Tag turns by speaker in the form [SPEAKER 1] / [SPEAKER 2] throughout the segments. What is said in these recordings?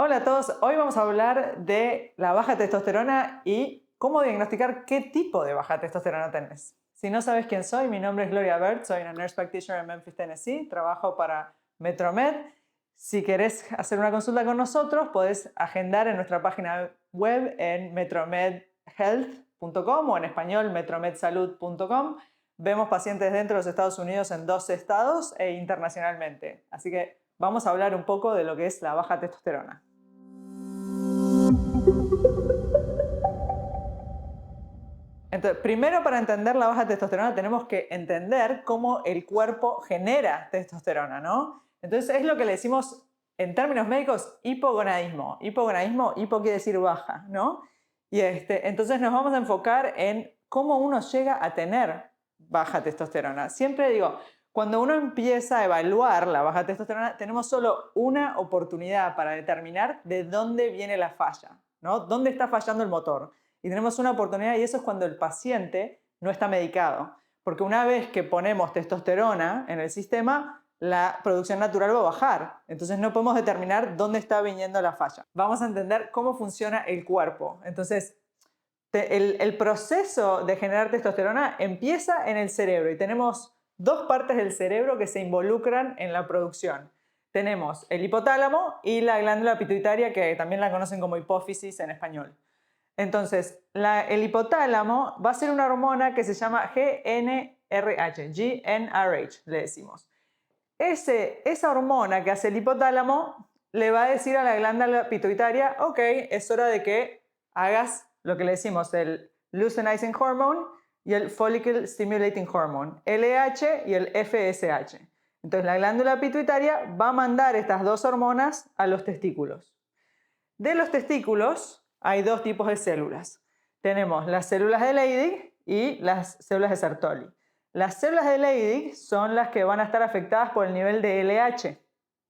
[SPEAKER 1] Hola a todos, hoy vamos a hablar de la baja testosterona y cómo diagnosticar qué tipo de baja testosterona tenés. Si no sabes quién soy, mi nombre es Gloria Bert, soy una nurse practitioner en Memphis, Tennessee, trabajo para Metromed. Si querés hacer una consulta con nosotros, podés agendar en nuestra página web en metromedhealth.com o en español metromedsalud.com. Vemos pacientes dentro de los Estados Unidos en 12 estados e internacionalmente. Así que vamos a hablar un poco de lo que es la baja testosterona. Entonces, primero para entender la baja testosterona tenemos que entender cómo el cuerpo genera testosterona, ¿no? Entonces es lo que le decimos en términos médicos hipogonadismo. Hipogonadismo, hipo quiere decir baja, ¿no? Entonces nos vamos a enfocar en cómo uno llega a tener baja testosterona. Siempre digo, cuando uno empieza a evaluar la baja testosterona, tenemos solo una oportunidad para determinar de dónde viene la falla, ¿no? ¿Dónde está fallando el motor? Y tenemos una oportunidad y eso es cuando el paciente no está medicado. Porque una vez que ponemos testosterona en el sistema, la producción natural va a bajar. Entonces no podemos determinar dónde está viniendo la falla. Vamos a entender cómo funciona el cuerpo. Entonces, el proceso de generar testosterona empieza en el cerebro y tenemos dos partes del cerebro que se involucran en la producción. Tenemos el hipotálamo y la glándula pituitaria, que también la conocen como hipófisis en español. Entonces, el hipotálamo va a ser una hormona que se llama GnRH, le decimos. Esa hormona que hace el hipotálamo le va a decir a la glándula pituitaria, ok, es hora de que hagas lo que le decimos el luteinizing hormone y el follicle stimulating hormone, LH y el FSH. Entonces la glándula pituitaria va a mandar estas dos hormonas a los testículos. De los testículos hay dos tipos de células. Tenemos las células de Leydig y las células de Sertoli. Las células de Leydig son las que van a estar afectadas por el nivel de LH,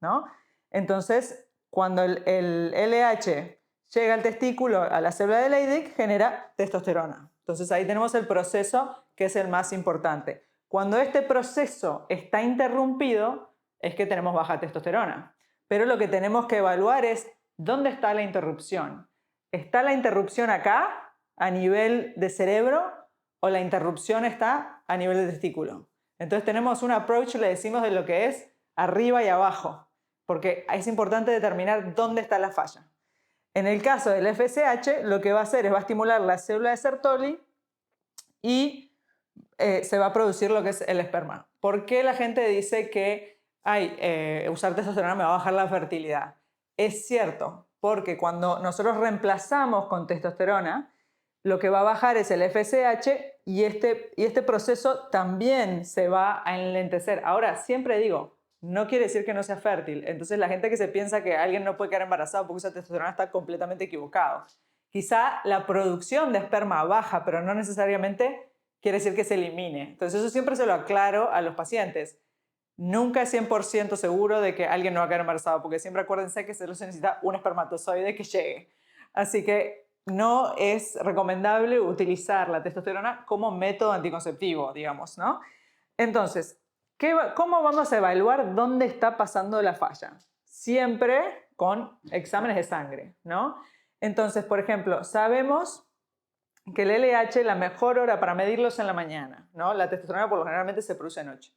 [SPEAKER 1] ¿no? Entonces, cuando el LH llega al testículo, a la célula de Leydig, genera testosterona. Entonces ahí tenemos el proceso que es el más importante. Cuando este proceso está interrumpido, es que tenemos baja testosterona. Pero lo que tenemos que evaluar es ¿dónde está la interrupción? ¿Está la interrupción acá, a nivel de cerebro, o la interrupción está a nivel de testículo? Entonces tenemos un approach, le decimos, de lo que es arriba y abajo, porque es importante determinar dónde está la falla. En el caso del FSH, lo que va a hacer es va a estimular la célula de Sertoli y se va a producir lo que es el esperma. ¿Por qué la gente dice que usar testosterona me va a bajar la fertilidad? Es cierto, porque cuando nosotros reemplazamos con testosterona, lo que va a bajar es el FSH y este proceso también se va a enlentecer. Ahora, siempre digo, no quiere decir que no sea fértil. Entonces la gente que se piensa que alguien no puede quedar embarazado porque usa testosterona está completamente equivocado. Quizá la producción de esperma baja, pero no necesariamente quiere decir que se elimine. Entonces eso siempre se lo aclaro a los pacientes. Nunca es 100% seguro de que alguien no va a quedar embarazado, porque siempre acuérdense que solo se necesita un espermatozoide que llegue. Así que no es recomendable utilizar la testosterona como método anticonceptivo, digamos, ¿no? Entonces, ¿cómo vamos a evaluar dónde está pasando la falla? Siempre con exámenes de sangre, ¿no? Entonces, por ejemplo, sabemos que el LH, la mejor hora para medirlo es en la mañana, ¿no? La testosterona por lo generalmente se produce de noche.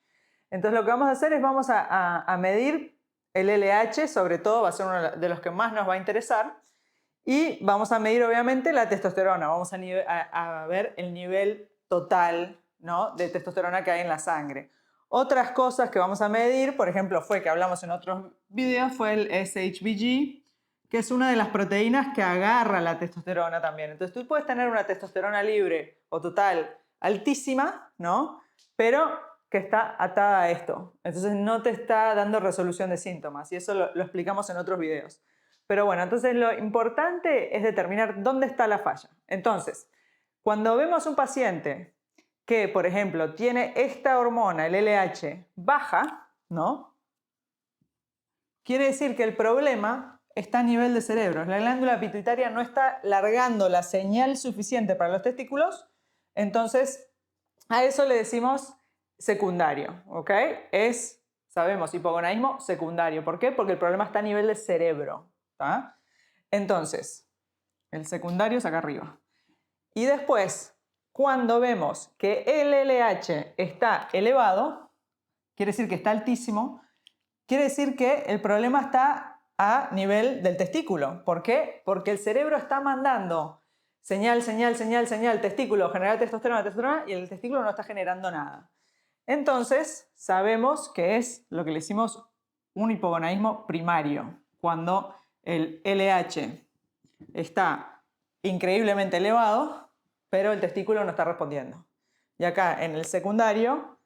[SPEAKER 1] Entonces lo que vamos a hacer es vamos a medir el LH, sobre todo va a ser uno de los que más nos va a interesar, y vamos a medir obviamente la testosterona, vamos a ver el nivel total, ¿no?, de testosterona que hay en la sangre. Otras cosas que vamos a medir, por ejemplo, que hablamos en otros videos, fue el SHBG, que es una de las proteínas que agarra la testosterona también. Entonces tú puedes tener una testosterona libre o total altísima, ¿no?, pero que está atada a esto. Entonces no te está dando resolución de síntomas y eso lo explicamos en otros videos. Pero bueno, entonces lo importante es determinar dónde está la falla. Entonces, cuando vemos un paciente que, por ejemplo, tiene esta hormona, el LH, baja, ¿no?, quiere decir que el problema está a nivel de cerebro. La glándula pituitaria no está largando la señal suficiente para los testículos, entonces a eso le decimos secundario, ¿ok? Sabemos, hipogonadismo secundario. ¿Por qué? Porque el problema está a nivel de cerebro, ¿tá? Entonces, el secundario es acá arriba. Y después, cuando vemos que el LH está elevado, quiere decir que está altísimo, quiere decir que el problema está a nivel del testículo. ¿Por qué? Porque el cerebro está mandando señal, señal, señal, señal, testículo, generar testosterona, testosterona, y el testículo no está generando nada. Entonces, sabemos que es lo que le decimos un hipogonadismo primario, cuando el LH está increíblemente elevado, pero el testículo no está respondiendo. Y acá en el secundario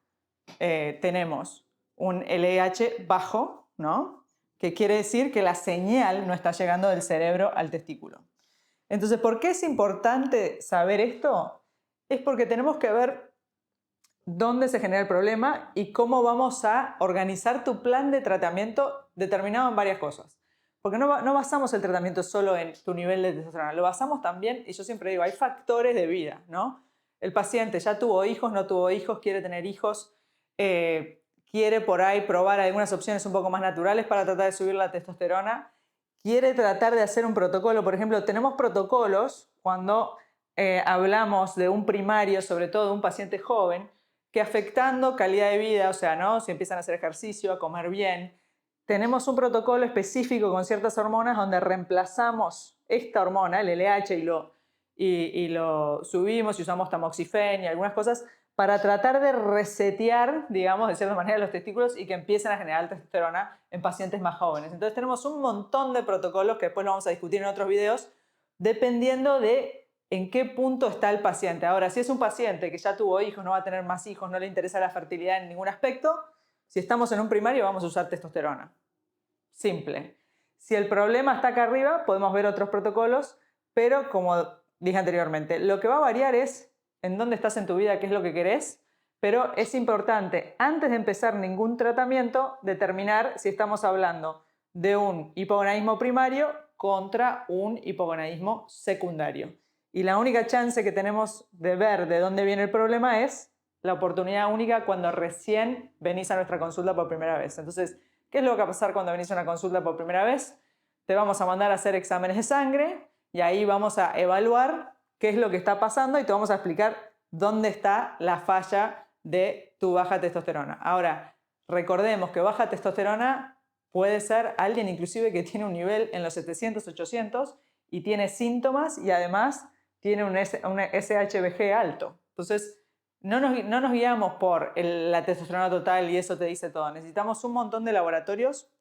[SPEAKER 1] tenemos un LH bajo, ¿no? Que quiere decir que la señal no está llegando del cerebro al testículo. Entonces, ¿por qué es importante saber esto? Es porque tenemos que ver dónde se genera el problema y cómo vamos a organizar tu plan de tratamiento determinado en varias cosas. Porque no basamos el tratamiento solo en tu nivel de testosterona, lo basamos también, y yo siempre digo, hay factores de vida, ¿no? El paciente ya tuvo hijos, no tuvo hijos, quiere tener hijos, quiere por ahí probar algunas opciones un poco más naturales para tratar de subir la testosterona, quiere tratar de hacer un protocolo. Por ejemplo, tenemos protocolos cuando hablamos de un primario, sobre todo de un paciente joven, que afectando calidad de vida, o sea, ¿no? Si empiezan a hacer ejercicio, a comer bien, tenemos un protocolo específico con ciertas hormonas donde reemplazamos esta hormona, el LH, y lo subimos y usamos tamoxifeno y algunas cosas para tratar de resetear, digamos, de cierta manera los testículos y que empiecen a generar testosterona en pacientes más jóvenes. Entonces tenemos un montón de protocolos que después lo vamos a discutir en otros videos, dependiendo de en qué punto está el paciente. Ahora, si es un paciente que ya tuvo hijos, no va a tener más hijos, no le interesa la fertilidad en ningún aspecto, si estamos en un primario vamos a usar testosterona. Simple. Si el problema está acá arriba, podemos ver otros protocolos, pero como dije anteriormente, lo que va a variar es en dónde estás en tu vida, qué es lo que querés, pero es importante, antes de empezar ningún tratamiento, determinar si estamos hablando de un hipogonadismo primario contra un hipogonadismo secundario. Y la única chance que tenemos de ver de dónde viene el problema es la oportunidad única cuando recién venís a nuestra consulta por primera vez. Entonces, ¿qué es lo que va a pasar cuando venís a una consulta por primera vez? Te vamos a mandar a hacer exámenes de sangre y ahí vamos a evaluar qué es lo que está pasando y te vamos a explicar dónde está la falla de tu baja testosterona. Ahora, recordemos que baja testosterona puede ser alguien inclusive que tiene un nivel en los 700, 800 y tiene síntomas y además tiene un SHBG alto. Entonces, no nos guiamos por la testosterona total y eso te dice todo. Necesitamos un montón de laboratorios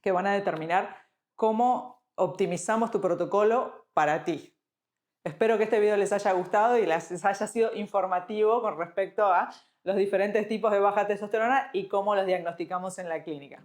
[SPEAKER 1] que van a determinar cómo optimizamos tu protocolo para ti. Espero que este video les haya gustado y les haya sido informativo con respecto a los diferentes tipos de baja testosterona y cómo los diagnosticamos en la clínica.